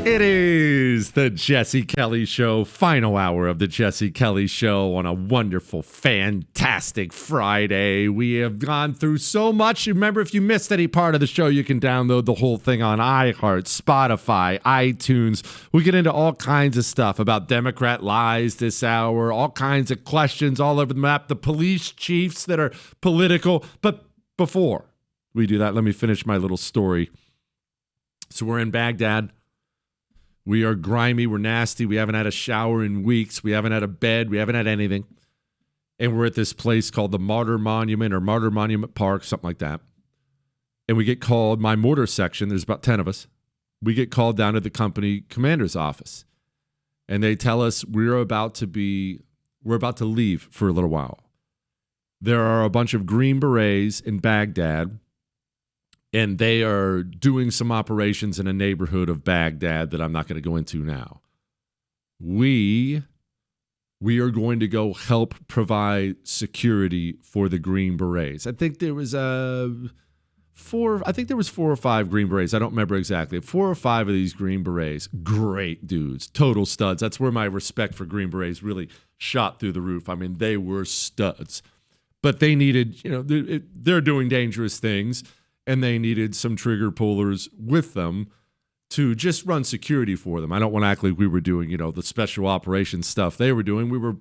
It is the Jesse Kelly Show, final hour of the Jesse Kelly Show on a wonderful, fantastic Friday. We have gone through so much. Remember, if you missed any part of the show, you can download the whole thing on iHeart, Spotify, iTunes. We get into all kinds of stuff about Democrat lies this hour, all kinds of questions all over the map, the police chiefs that are political. But before we do that, let me finish my little story. So we're in Baghdad. We are grimy. We're nasty. We haven't had a shower in weeks. We haven't had a bed. We haven't had anything. And we're at this place called the Martyr Monument or Martyr Monument Park, something like that. And we get called, my mortar section, there's about 10 of us. We get called down to the company commander's office. And they tell us we're about to leave for a little while. There are a bunch of Green Berets in Baghdad. And they are doing some operations in a neighborhood of Baghdad that I'm not going to go into now. We are going to go help provide security for the Green Berets. I think there was 4 or 5 Green Berets. I don't remember exactly. 4 or 5 of these Green Berets. Great dudes. Total studs. That's where my respect for Green Berets really shot through the roof. I mean, they were studs. But they needed, they're doing dangerous things. And they needed some trigger pullers with them to just run security for them. I don't want to act like we were doing, the special operations stuff they were doing. We were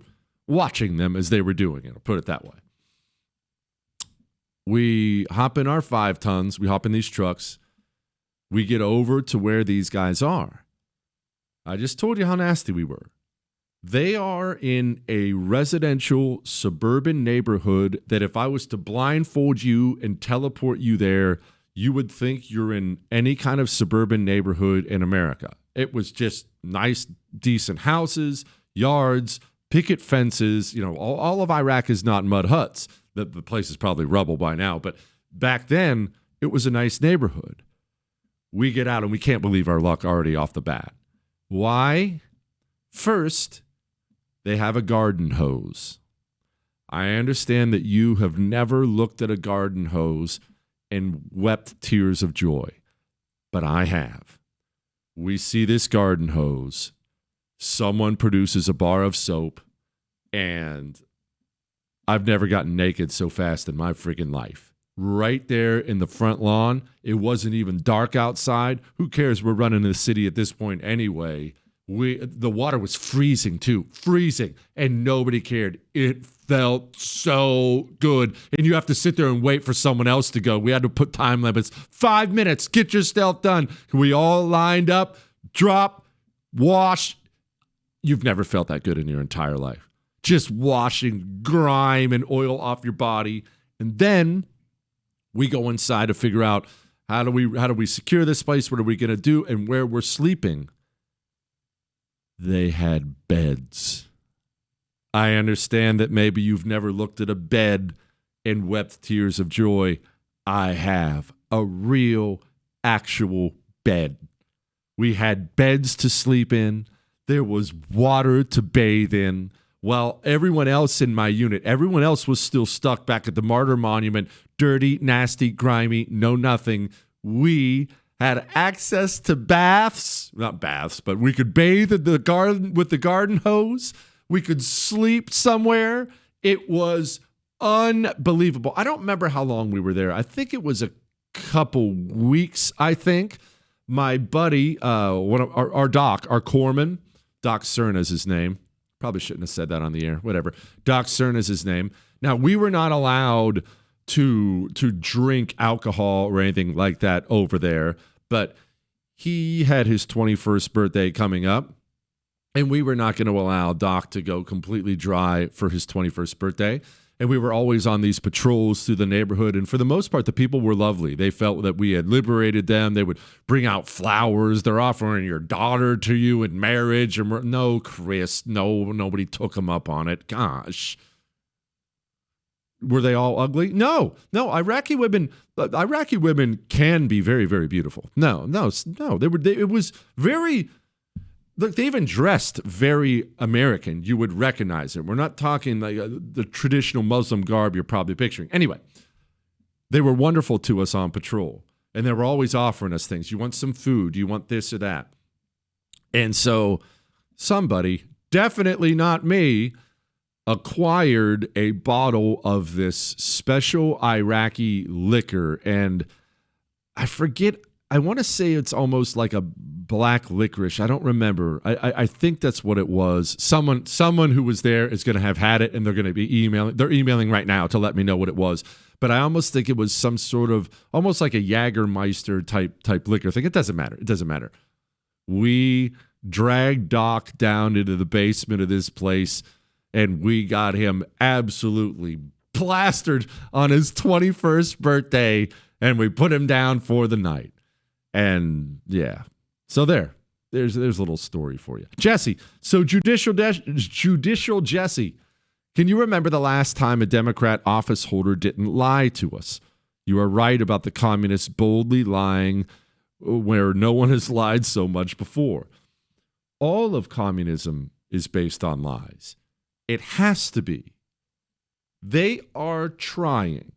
watching them as they were doing it. I'll put it that way. We hop in our 5 tons. We hop in these trucks. We get over to where these guys are. I just told you how nasty we were. They are in a residential suburban neighborhood that if I was to blindfold you and teleport you there, you would think you're in any kind of suburban neighborhood in America. It was just nice, decent houses, yards, picket fences. All of Iraq is not mud huts. The place is probably rubble by now. But back then, it was a nice neighborhood. We get out and we can't believe our luck already off the bat. Why? First, they have a garden hose. I understand that you have never looked at a garden hose and wept tears of joy, but I have. We see this garden hose. Someone produces a bar of soap, and I've never gotten naked so fast in my freaking life. Right there in the front lawn. It wasn't even dark outside. Who cares? We're running the city at this point anyway. The water was freezing too, and nobody cared. It felt so good, and you have to sit there and wait for someone else to go. We had to put time limits. 5 minutes, get your stuff done. We all lined up, drop, wash. You've never felt that good in your entire life. Just washing grime and oil off your body, and then we go inside to figure out how do we secure this place? What are we going to do, and where we're sleeping. They had beds. I understand that maybe you've never looked at a bed and wept tears of joy. I have. A real, actual bed. We had beds to sleep in. There was water to bathe in. While everyone else in my unit, everyone else was still stuck back at the Martyr Monument, dirty, nasty, grimy, no nothing. We had access to baths, not baths, but we could bathe in the garden with the garden hose. We could sleep somewhere. It was unbelievable. I don't remember how long we were there. I think it was a couple weeks, I think. My buddy, our doc, our corpsman, Doc Cerna is his name. Probably shouldn't have said that on the air. Whatever. Doc Cerna is his name. Now, we were not allowed to drink alcohol or anything like that over there, but he had his 21st birthday coming up, and we were not going to allow Doc to go completely dry for his 21st birthday. And we were always on these patrols through the neighborhood. And for the most part, the people were lovely. They felt that we had liberated them. They would bring out flowers. They're offering your daughter to you in marriage. No, Chris, no, nobody took them up on it. Gosh. Were they all ugly? No. Iraqi women can be very, very beautiful. No. It was very. Look, they even dressed very American. You would recognize it. We're not talking like the traditional Muslim garb you're probably picturing. Anyway, they were wonderful to us on patrol, and they were always offering us things. You want some food? You want this or that? And so somebody, definitely not me, acquired a bottle of this special Iraqi liquor. And I forget, I want to say it's almost like a black licorice. I don't remember. I think that's what it was. Someone who was there is going to have had it, and they're going to be emailing. They're emailing right now to let me know what it was. But I almost think it was some sort of, almost like a Jägermeister type liquor thing. It doesn't matter. It doesn't matter. We dragged Doc down into the basement of this place, and we got him absolutely plastered on his 21st birthday, and we put him down for the night. And yeah, so there's a little story for you. Jesse, so Judicial Jesse, can you remember the last time a Democrat office holder didn't lie to us? You are right about the communists boldly lying where no one has lied so much before. All of communism is based on lies. It has to be. They are trying.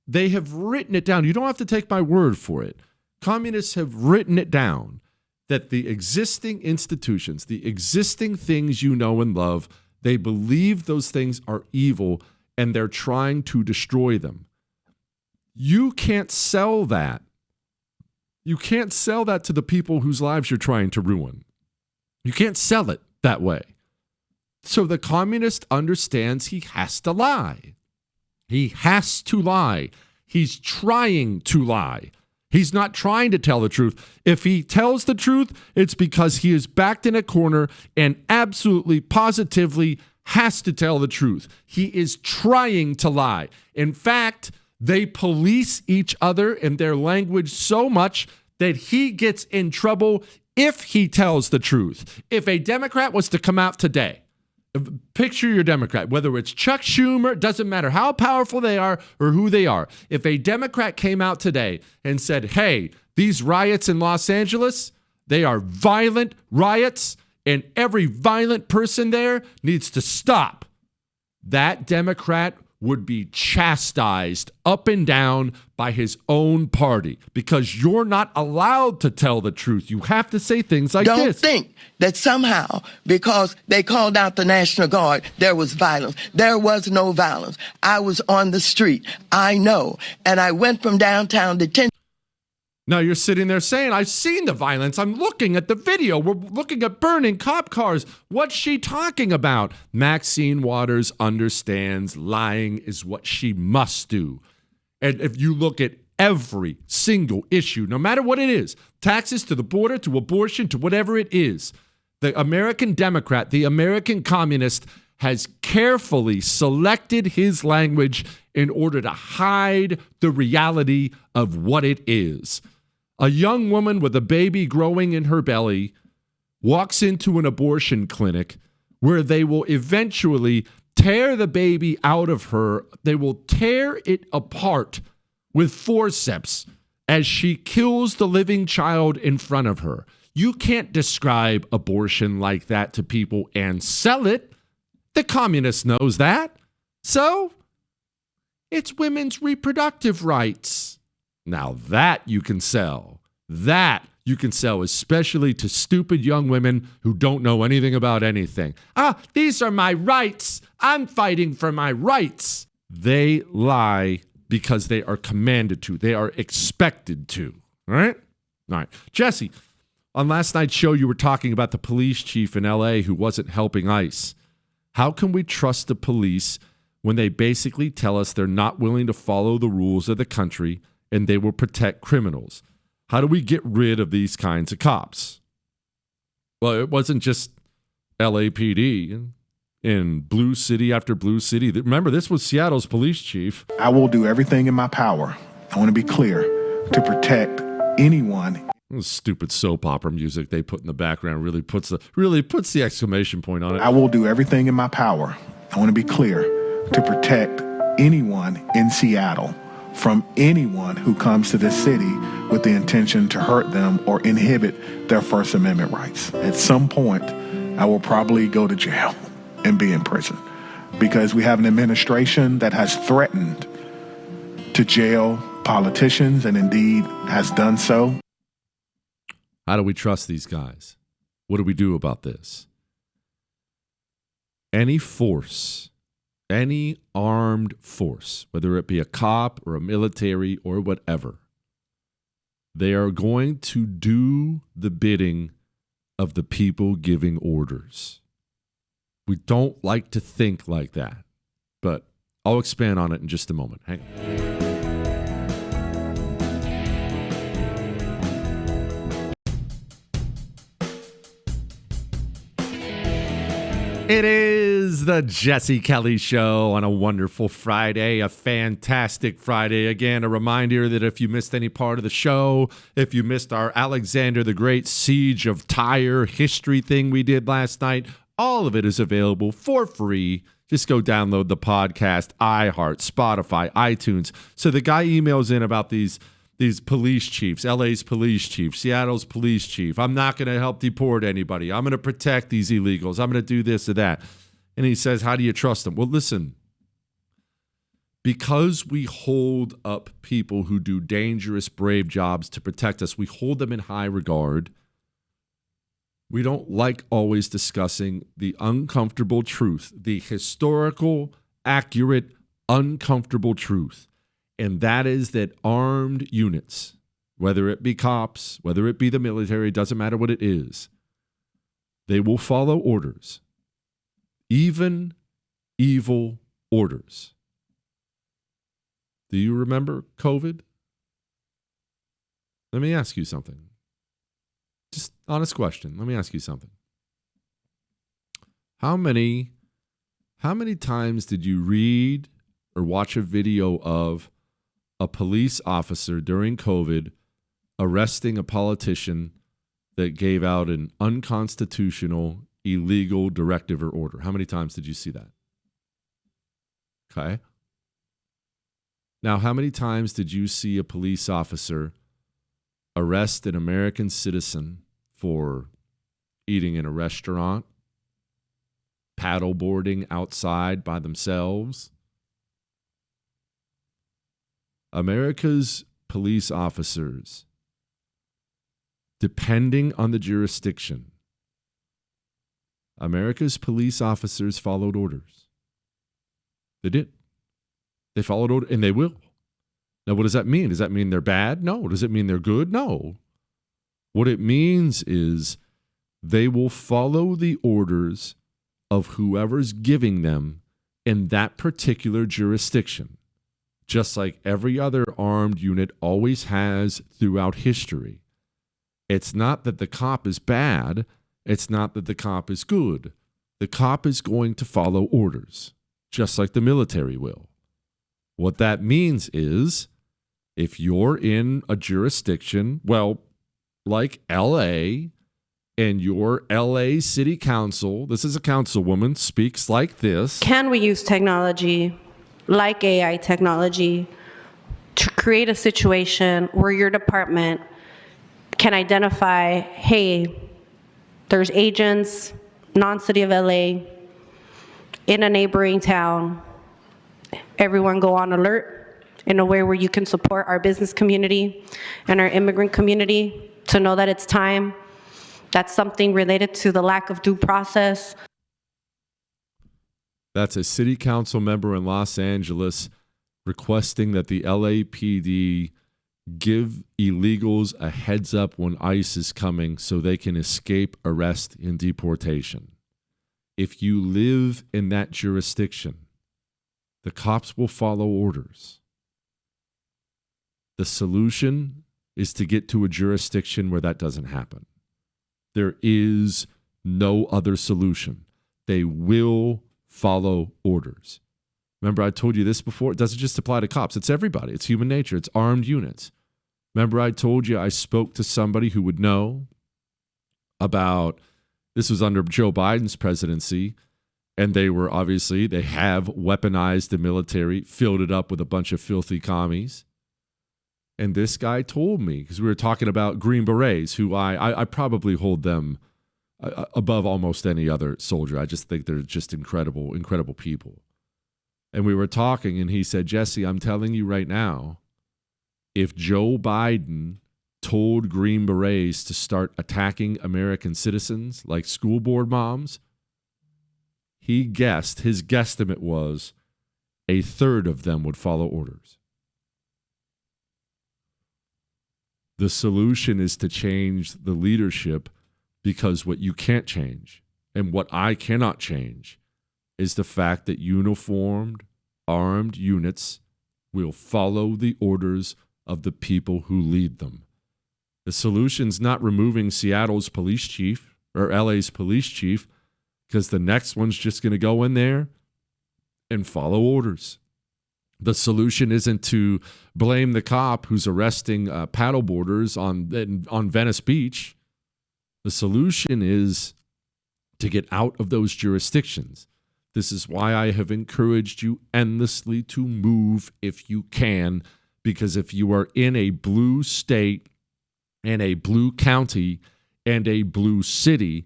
They have written it down. You don't have to take my word for it. Communists have written it down that the existing institutions, the existing things you know and love, they believe those things are evil and they're trying to destroy them. You can't sell that. You can't sell that to the people whose lives you're trying to ruin. You can't sell it that way. So the communist understands he has to lie. He has to lie. He's trying to lie. He's not trying to tell the truth. If he tells the truth, it's because he is backed in a corner and absolutely, positively has to tell the truth. He is trying to lie. In fact, they police each other in their language so much that he gets in trouble if he tells the truth. If a Democrat was to come out today, picture your Democrat, whether it's Chuck Schumer, it doesn't matter how powerful they are or who they are. If a Democrat came out today and said, hey, these riots in Los Angeles, they are violent riots, and every violent person there needs to stop, that Democrat would be chastised up and down by his own party because you're not allowed to tell the truth. You have to say things like this. Don't think that somehow, because they called out the National Guard, there was violence. There was no violence. I was on the street. I know. And I went from downtown detention. Now you're sitting there saying, I've seen the violence. I'm looking at the video. We're looking at burning cop cars. What's she talking about? Maxine Waters understands lying is what she must do. And if you look at every single issue, no matter what it is, taxes to the border, to abortion, to whatever it is, the American Democrat, the American communist has carefully selected his language in order to hide the reality of what it is. A young woman with a baby growing in her belly walks into an abortion clinic where they will eventually tear the baby out of her. They will tear it apart with forceps as she kills the living child in front of her. You can't describe abortion like that to people and sell it. The communist knows that. So it's women's reproductive rights. Now that you can sell. That you can sell, especially to stupid young women who don't know anything about anything. These are my rights. I'm fighting for my rights. They lie because they are commanded to. They are expected to. All right? All right. Jesse, on last night's show, you were talking about the police chief in L.A. who wasn't helping ICE. How can we trust the police when they basically tell us they're not willing to follow the rules of the country and they will protect criminals? How do we get rid of these kinds of cops? Well, it wasn't just LAPD in blue city after blue city. Remember, this was Seattle's police chief. I will do everything in my power, I want to be clear, to protect anyone. This stupid soap opera music they put in the background really puts the exclamation point on it. I will do everything in my power, I want to be clear, to protect anyone in Seattle from anyone who comes to this city with the intention to hurt them or inhibit their First Amendment rights. At some point, I will probably go to jail and be in prison because we have an administration that has threatened to jail politicians and indeed has done so. How do we trust these guys? What do we do about this? Any force, any armed force, whether it be a cop or a military or whatever, they are going to do the bidding of the people giving orders. We don't like to think like that, but I'll expand on it in just a moment. Hang on. It is the Jesse Kelly Show on a wonderful Friday, a fantastic Friday. Again, a reminder that if you missed any part of the show, if you missed our Alexander the Great Siege of Tyre history thing we did last night, all of it is available for free. Just go download the podcast, iHeart, Spotify, iTunes. So the guy emails in about these police chiefs, LA's police chief, Seattle's police chief. I'm not going to help deport anybody. I'm going to protect these illegals. I'm going to do this or that. And he says, how do you trust them? Well, listen, because we hold up people who do dangerous, brave jobs to protect us, we hold them in high regard. We don't like always discussing the uncomfortable truth, the historical, accurate, uncomfortable truth. And that is that armed units, whether it be cops, whether it be the military, doesn't matter what it is, they will follow orders, even evil orders. Do you remember COVID? Let me ask you something. Just honest question. Let me ask you something. How many times did you read or watch a video of a police officer during COVID arresting a politician that gave out an unconstitutional, illegal directive or order? How many times did you see that? Okay. Now, how many times did you see a police officer arrest an American citizen for eating in a restaurant, paddleboarding outside by themselves? America's police officers, depending on the jurisdiction, America's police officers followed orders. They did. They followed orders, and they will. Now, what does that mean? Does that mean they're bad? No. Does it mean they're good? No. What it means is they will follow the orders of whoever's giving them in that particular jurisdiction, just like every other armed unit always has throughout history. It's not that the cop is bad. It's not that the cop is good. The cop is going to follow orders, just like the military will. What that means is if you're in a jurisdiction, well, like LA, and your LA City Council, this is a councilwoman, speaks like this. Can we use technology like AI technology to create a situation where your department can identify, hey, there's agents, non-city of LA, in a neighboring town. Everyone go on alert in a way where you can support our business community and our immigrant community to know that it's time. That's something related to the lack of due process. That's a city council member in Los Angeles requesting that the LAPD give illegals a heads up when ICE is coming so they can escape arrest and deportation. If you live in that jurisdiction, the cops will follow orders. The solution is to get to a jurisdiction where that doesn't happen. There is no other solution. They will follow orders. Remember, I told you this before. It doesn't just apply to cops. It's everybody. It's human nature. It's armed units. Remember, I told you I spoke to somebody who would know about, this was under Joe Biden's presidency, and they were obviously, they have weaponized the military, filled it up with a bunch of filthy commies. And this guy told me, because we were talking about Green Berets, who I probably hold them above almost any other soldier. I just think they're just incredible, incredible people. And we were talking, and he said, Jesse, I'm telling you right now, if Joe Biden told Green Berets to start attacking American citizens like school board moms, his guesstimate was a third of them would follow orders. The solution is to change the leadership, because what you can't change and what I cannot change is the fact that uniformed, armed units will follow the orders of the people who lead them. The solution's not removing Seattle's police chief or LA's police chief, because the next one's just going to go in there and follow orders. The solution isn't to blame the cop who's arresting paddleboarders on Venice Beach. The solution is to get out of those jurisdictions. This is why I have encouraged you endlessly to move if you can, because if you are in a blue state and a blue county and a blue city,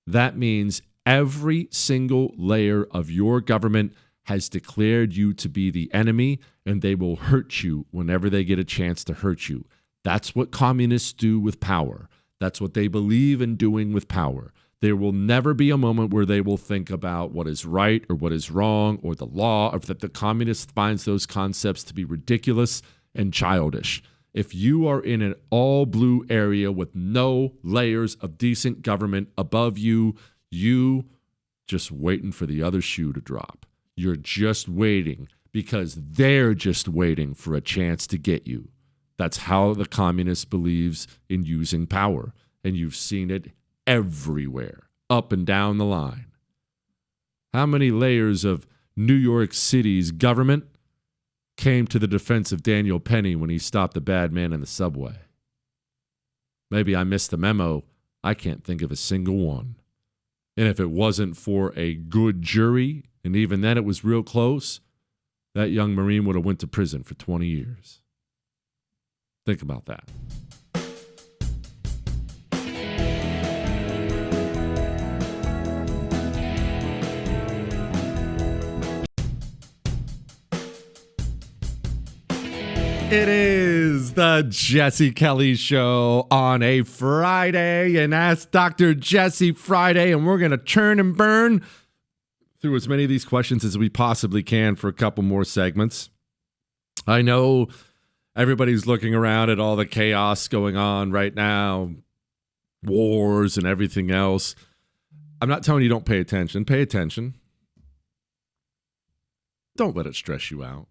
that means every single layer of your government has declared you to be the enemy, and they will hurt you whenever they get a chance to hurt you. That's what communists do with power. That's what they believe in doing with power. There will never be a moment where they will think about what is right or what is wrong or the law, or that the communist finds those concepts to be ridiculous and childish. If you are in an all-blue area with no layers of decent government above you, you just waiting for the other shoe to drop. You're just waiting because they're just waiting for a chance to get you. That's how the communist believes in using power. And you've seen it everywhere, up and down the line. How many layers of New York City's government came to the defense of Daniel Penny when he stopped the bad man in the subway? Maybe I missed the memo. I can't think of a single one. And if it wasn't for a good jury, and even then it was real close, that young Marine would have went to prison for 20 years. Think about that. It is the Jesse Kelly Show on a Friday, and Ask Dr. Jesse Friday, and we're going to churn and burn through as many of these questions as we possibly can for a couple more segments. I know everybody's looking around at all the chaos going on right now, wars and everything else. I'm not telling you don't pay attention. Pay attention. Don't let it stress you out.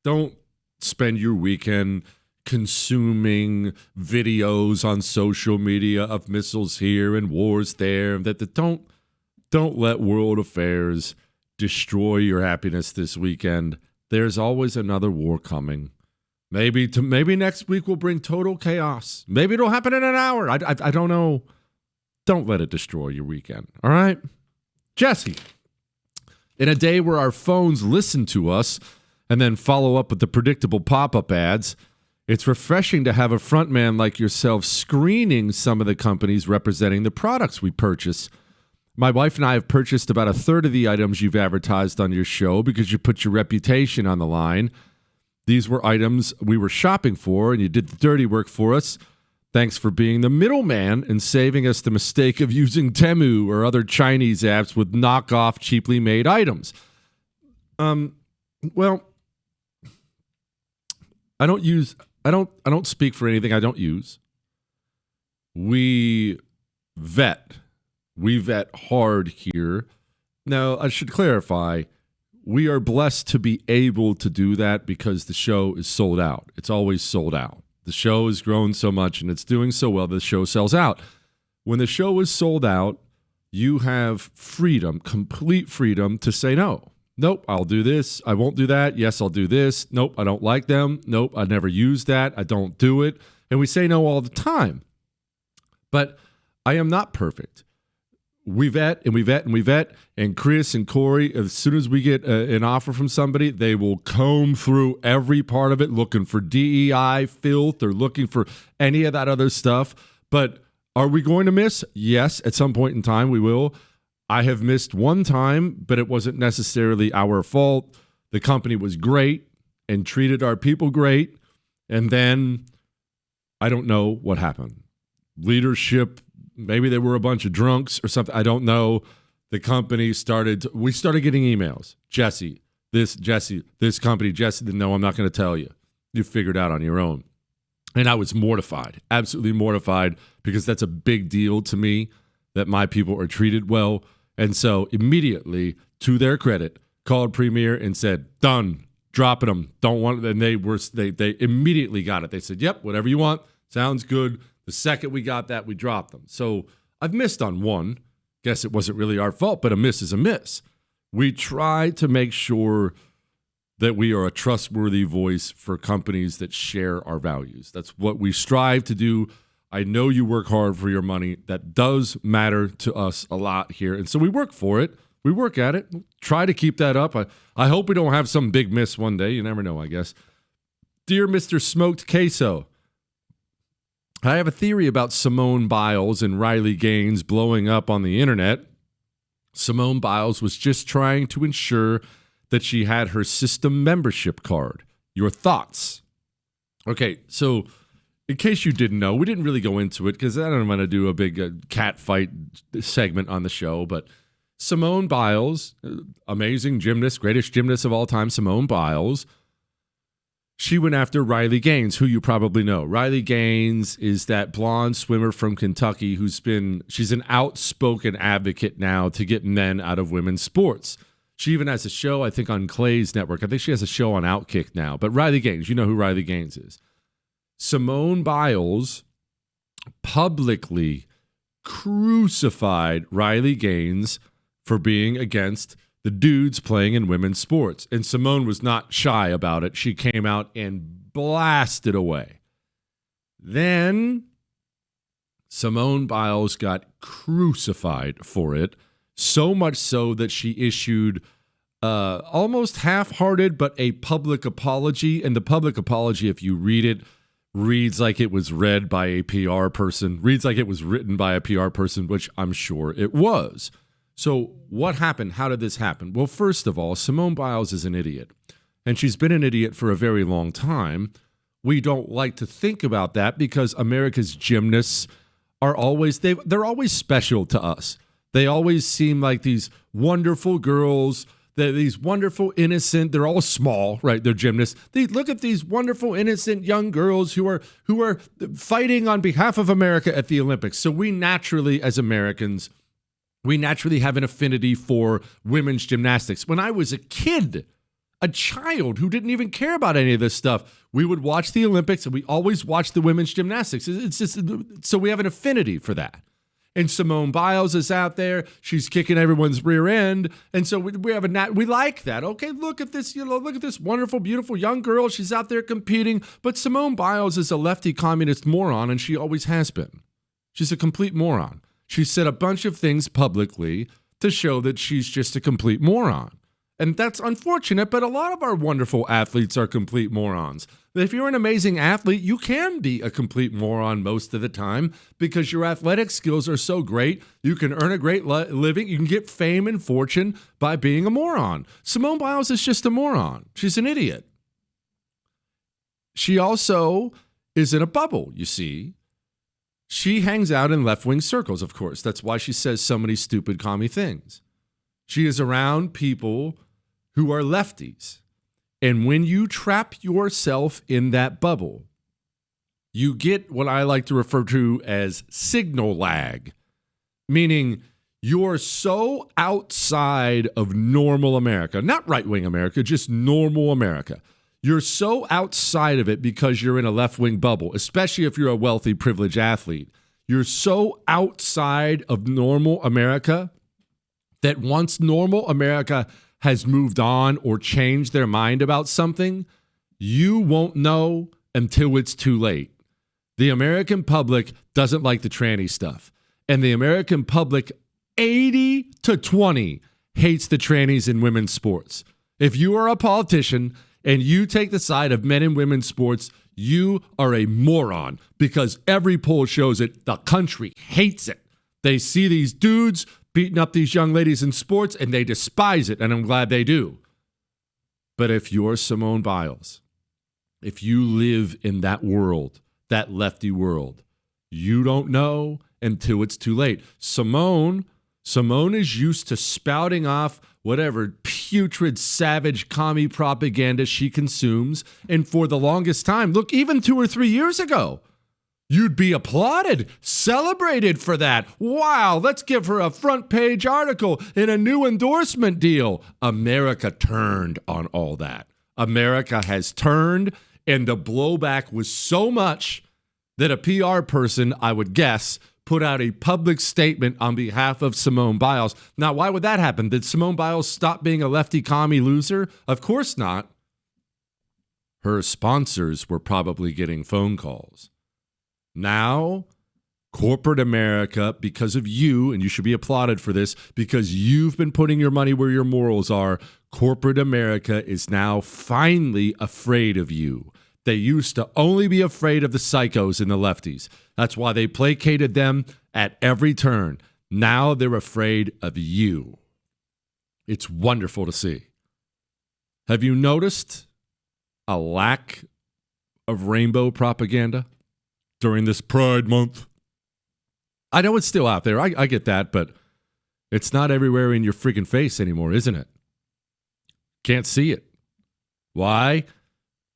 Don't spend your weekend consuming videos on social media of missiles here and wars there. Don't let world affairs destroy your happiness this weekend. There's always another war coming. Maybe next week will bring total chaos. Maybe it'll happen in an hour. I don't know. Don't let it destroy your weekend. All right? Jesse, in a day where our phones listen to us and then follow up with the predictable pop-up ads, it's refreshing to have a frontman like yourself screening some of the companies representing the products we purchase. My wife and I have purchased about a third of the items you've advertised on your show because you put your reputation on the line. These were items we were shopping for, and you did the dirty work for us. Thanks for being the middleman and saving us the mistake of using Temu or other Chinese apps with knockoff, cheaply made items. Well, I don't speak for anything I don't use. We vet hard here. Now, I should clarify, we are blessed to be able to do that because the show is sold out. It's always sold out. The show has grown so much and it's doing so well, the show sells out. When the show is sold out, you have freedom, complete freedom to say no. Nope, I'll do this. I won't do that. Yes, I'll do this. Nope, I don't like them. Nope, I never use that. I don't do it. And we say no all the time. But I am not perfect. We vet and we vet and we vet. And Chris and Corey, as soon as we get an offer from somebody, they will comb through every part of it, looking for DEI, filth, or looking for any of that other stuff. But are we going to miss? Yes, at some point in time we will. I have missed one time, but it wasn't necessarily our fault. The company was great and treated our people great. And then I don't know what happened. Leadership, maybe they were a bunch of drunks or something. I don't know. The company we started getting emails. Jesse, this company, Jesse, no, I'm not going to tell you. You figure it out on your own. And I was mortified, absolutely mortified, because that's a big deal to me that my people are treated well. And so immediately, to their credit, called Premier and said, done, dropping them, don't want it. And they immediately got it. They said, yep, whatever you want, sounds good. The second we got that, we dropped them. So I've missed on one. Guess it wasn't really our fault, but a miss is a miss. We try to make sure that we are a trustworthy voice for companies that share our values. That's what we strive to do. I know you work hard for your money. That does matter to us a lot here. And so we work for it. We work at it. Try to keep that up. I hope we don't have some big miss one day. You never know, I guess. Dear Mr. Smoked Queso, I have a theory about Simone Biles and Riley Gaines blowing up on the internet. Simone Biles was just trying to ensure that she had her system membership card. Your thoughts? Okay, so in case you didn't know, we didn't really go into it because I don't want to do a big cat fight segment on the show, but Simone Biles, amazing gymnast, greatest gymnast of all time, Simone Biles, she went after Riley Gaines, who you probably know. Riley Gaines is that blonde swimmer from Kentucky she's an outspoken advocate now to get men out of women's sports. She even has a show, I think, on Clay's network. I think she has a show on Outkick now. But Riley Gaines, you know who Riley Gaines is. Simone Biles publicly crucified Riley Gaines for being against the dudes playing in women's sports. And Simone was not shy about it. She came out and blasted away. Then Simone Biles got crucified for it, so much so that she issued almost half-hearted but a public apology. And the public apology, if you read it, reads like it was read by a PR person, reads like it was written by a PR person, which I'm sure it was. So what happened? How did this happen? Well, first of all, Simone Biles is an idiot, and she's been an idiot for a very long time. We don't like to think about that because America's gymnasts are they're always special to us. They always seem like these wonderful girls. They're these wonderful, innocent. They're all small, right? They're gymnasts. Look at these wonderful, innocent young girls who are fighting on behalf of America at the Olympics. So we naturally, as Americans, have an affinity for women's gymnastics. When I was a kid, a child who didn't even care about any of this stuff, we would watch the Olympics and we always watched the women's gymnastics. It's just so we have an affinity for that. And Simone Biles is out there; she's kicking everyone's rear end, and so we like that. Okay, look at this, look at this wonderful, beautiful young girl. She's out there competing, but Simone Biles is a lefty communist moron, and she always has been. She's a complete moron. She said a bunch of things publicly to show that she's just a complete moron. And that's unfortunate, but a lot of our wonderful athletes are complete morons. If you're an amazing athlete, you can be a complete moron most of the time because your athletic skills are so great. You can earn a great living. You can get fame and fortune by being a moron. Simone Biles is just a moron. She's an idiot. She also is in a bubble, you see. She hangs out in left-wing circles, of course. That's why she says so many stupid, commie things. She is around people who are lefties. And when you trap yourself in that bubble, you get what I like to refer to as signal lag, meaning you're so outside of normal America, not right-wing America, just normal America. You're so outside of it because you're in a left-wing bubble, especially if you're a wealthy, privileged athlete. You're so outside of normal America that once normal America has moved on or changed their mind about something, you won't know until it's too late. The American public doesn't like the tranny stuff. And the American public, 80-20, hates the trannies in women's sports. If you are a politician and you take the side of men and women's sports, you are a moron because every poll shows it. The country hates it. They see these dudes beating up these young ladies in sports and they despise it, and I'm glad they do. But if you're Simone Biles, if you live in that world that lefty world. You don't know until it's too late. Simone is used to spouting off whatever putrid, savage commie propaganda she consumes. And for the longest time, look, even 2 or 3 years ago, you'd be applauded, celebrated for that. Wow, let's give her a front page article in a new endorsement deal. America turned on all that. America has turned, and the blowback was so much that a PR person, I would guess, put out a public statement on behalf of Simone Biles. Now, why would that happen? Did Simone Biles stop being a lefty commie loser? Of course not. Her sponsors were probably getting phone calls. Now, corporate America, because of you, and you should be applauded for this, because you've been putting your money where your morals are, corporate America is now finally afraid of you. They used to only be afraid of the psychos and the lefties. That's why they placated them at every turn. Now they're afraid of you. It's wonderful to see. Have you noticed a lack of rainbow propaganda during this Pride Month? I know it's still out there. I get that, but it's not everywhere in your freaking face anymore, isn't it? Can't see it. Why?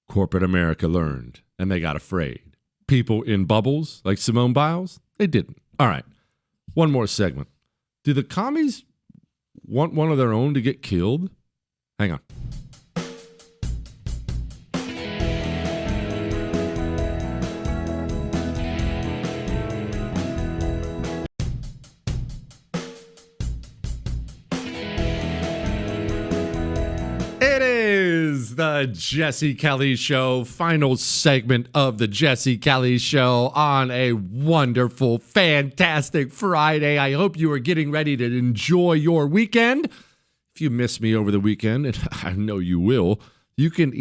Corporate America learned, and they got afraid. People in bubbles like Simone Biles, they didn't. All right, one more segment. Do the commies want one of their own to get killed? Hang on. It is the Jesse Kelly Show, final segment of the Jesse Kelly Show on a wonderful, fantastic Friday. I hope you are getting ready to enjoy your weekend. If you miss me over the weekend, and I know you will, you can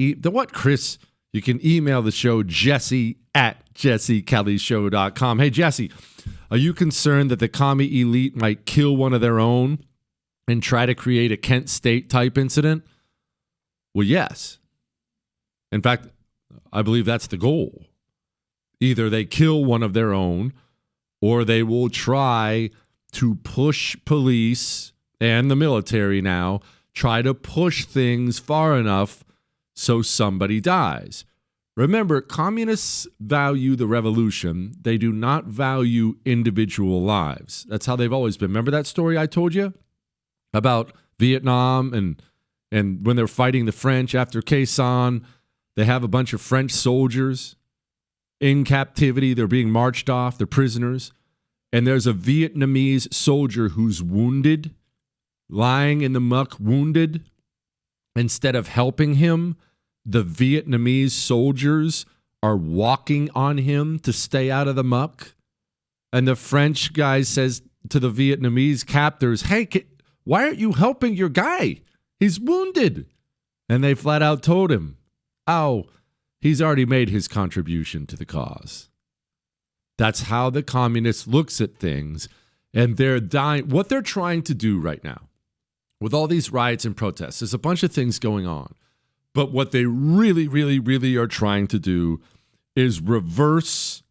Chris? You can email the show, jesse@jessekellyshow.com. Hey, Jesse, are you concerned that the commie elite might kill one of their own and try to create a Kent State type incident? Well, yes. In fact, I believe that's the goal. Either they kill one of their own, or they will try to push police and the military now, try to push things far enough so somebody dies. Remember, communists value the revolution. They do not value individual lives. That's how they've always been. Remember that story I told you about Vietnam and when they're fighting the French after Quai Son, they have a bunch of French soldiers in captivity. They're being marched off. They're prisoners. And there's a Vietnamese soldier who's wounded, lying in the muck, wounded. Instead of helping him, the Vietnamese soldiers are walking on him to stay out of the muck. And the French guy says to the Vietnamese captors, hey, why aren't you helping your guy? He's wounded. And they flat out told him, oh, he's already made his contribution to the cause. That's how the communist looks at things. And they're dying. What they're trying to do right now with all these riots and protests, there's a bunch of things going on. But what they really, really, really are trying to do is reverse,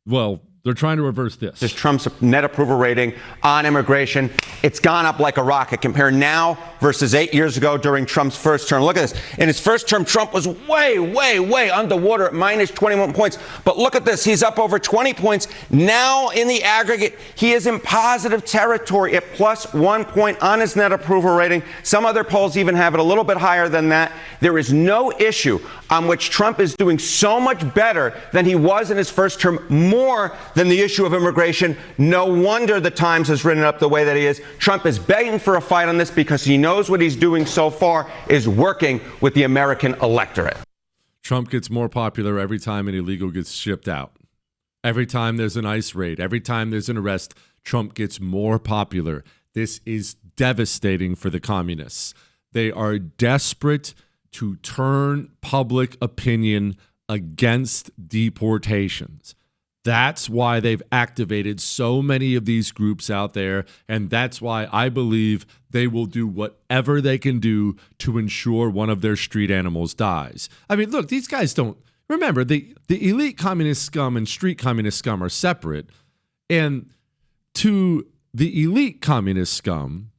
they're trying to reverse this. Just Trump's net approval rating on immigration. It's gone up like a rocket. Compare now versus 8 years ago during Trump's first term. Look at this. In his first term, Trump was way, way, way underwater at minus 21 points. But look at this. He's up over 20 points. Now, in the aggregate, he is in positive territory at plus 1 point on his net approval rating. Some other polls even have it a little bit higher than that. There is no issue on which Trump is doing so much better than he was in his first term, more than the issue of immigration. No wonder the Times has written up the way that he is. Trump is begging for a fight on this because he knows what he's doing so far is working with the American electorate. Trump gets more popular every time an illegal gets shipped out. Every time there's an ICE raid, every time there's an arrest, Trump gets more popular. This is devastating for the communists. They are desperate to turn public opinion against deportations. That's why they've activated so many of these groups out there, and that's why I believe they will do whatever they can do to ensure one of their street animals dies. I mean, look, these guys don't, Remember, the elite communist scum and street communist scum are separate. And to the elite communist scum,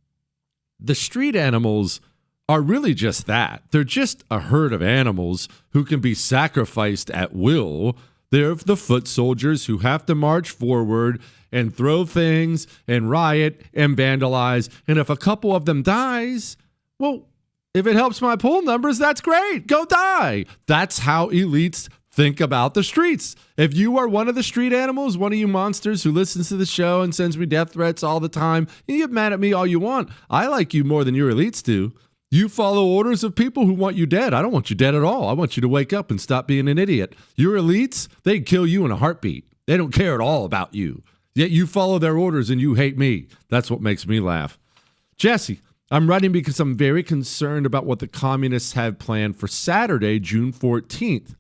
the street animals are really just that. They're just a herd of animals who can be sacrificed at will. They're the foot soldiers who have to march forward and throw things and riot and vandalize. And if a couple of them dies, well, if it helps my poll numbers, that's great. Go die. That's how elites think about the streets. If you are one of the street animals, one of you monsters who listens to the show and sends me death threats all the time, you get mad at me all you want. I like you more than your elites do. You follow orders of people who want you dead. I don't want you dead at all. I want you to wake up and stop being an idiot. Your elites, they'd kill you in a heartbeat. They don't care at all about you. Yet you follow their orders and you hate me. That's what makes me laugh. Jesse, I'm writing because I'm very concerned about what the communists have planned for Saturday, June 14th.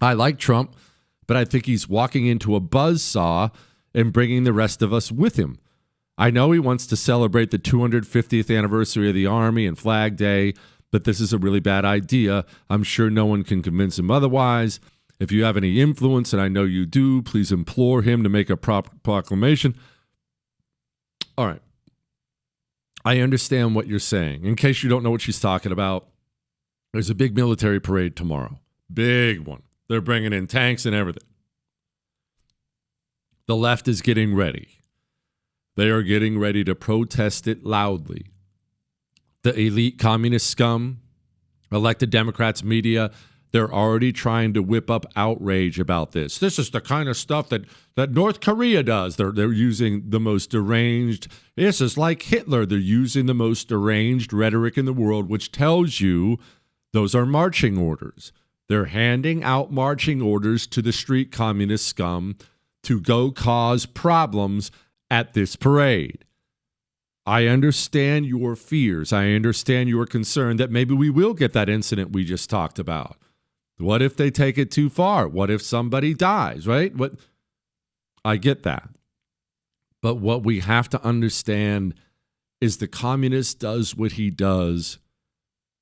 I like Trump, but I think he's walking into a buzzsaw and bringing the rest of us with him. I know he wants to celebrate the 250th anniversary of the Army and Flag Day, but this is a really bad idea. I'm sure no one can convince him otherwise. If you have any influence, and I know you do, please implore him to make a proclamation. All right. I understand what you're saying. In case you don't know what she's talking about, there's a big military parade tomorrow. Big one. They're bringing in tanks and everything. The left is getting ready. They are getting ready to protest it loudly. The elite communist scum, elected Democrats, media, they're already trying to whip up outrage about this. This is the kind of stuff that North Korea does. They're using the most deranged. This is like Hitler. They're using the most deranged rhetoric in the world, which tells you those are marching orders. They're handing out marching orders to the street communist scum to go cause problems at this parade. I understand your fears. I understand your concern that maybe we will get that incident we just talked about. What if they take it too far? What if somebody dies, right? I get that. But what we have to understand is the communist does what he does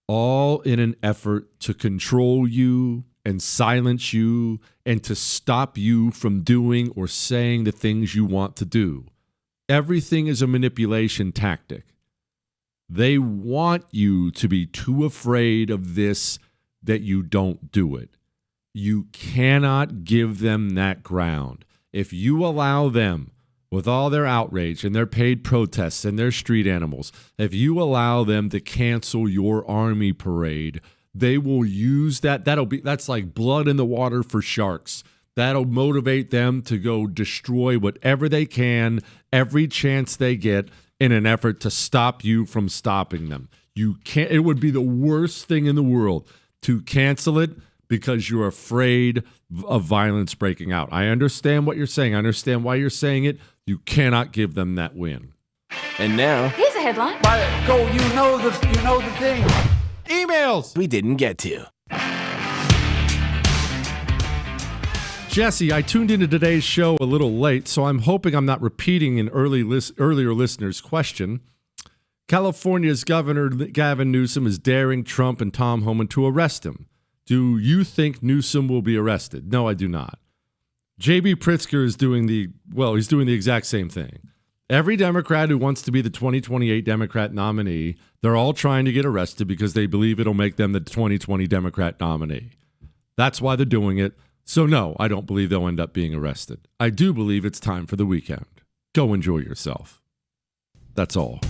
all in an effort to control you and silence you and to stop you from doing or saying the things you want to do. Everything is a manipulation tactic. They want you to be too afraid of this that you don't do it. You cannot give them that ground. If you allow them, with all their outrage and their paid protests and their street animals, if you allow them to cancel your army parade, they will use that. That's like blood in the water for sharks. That'll motivate them to go destroy whatever they can, every chance they get, in an effort to stop you from stopping them. You can't. It would be the worst thing in the world to cancel it because you're afraid of violence breaking out. I understand what you're saying. I understand why you're saying it. You cannot give them that win. And now, here's a headline. Go, you know the thing. Emails we didn't get to. Jesse, I tuned into today's show a little late, so I'm hoping I'm not repeating an earlier listener's question. California's Governor Gavin Newsom is daring Trump and Tom Homan to arrest him. Do you think Newsom will be arrested? No, I do not. J.B. Pritzker is doing he's doing the exact same thing. Every Democrat who wants to be the 2028 Democrat nominee, they're all trying to get arrested because they believe it'll make them the 2020 Democrat nominee. That's why they're doing it. So no, I don't believe they'll end up being arrested. I do believe it's time for the weekend. Go enjoy yourself. That's all.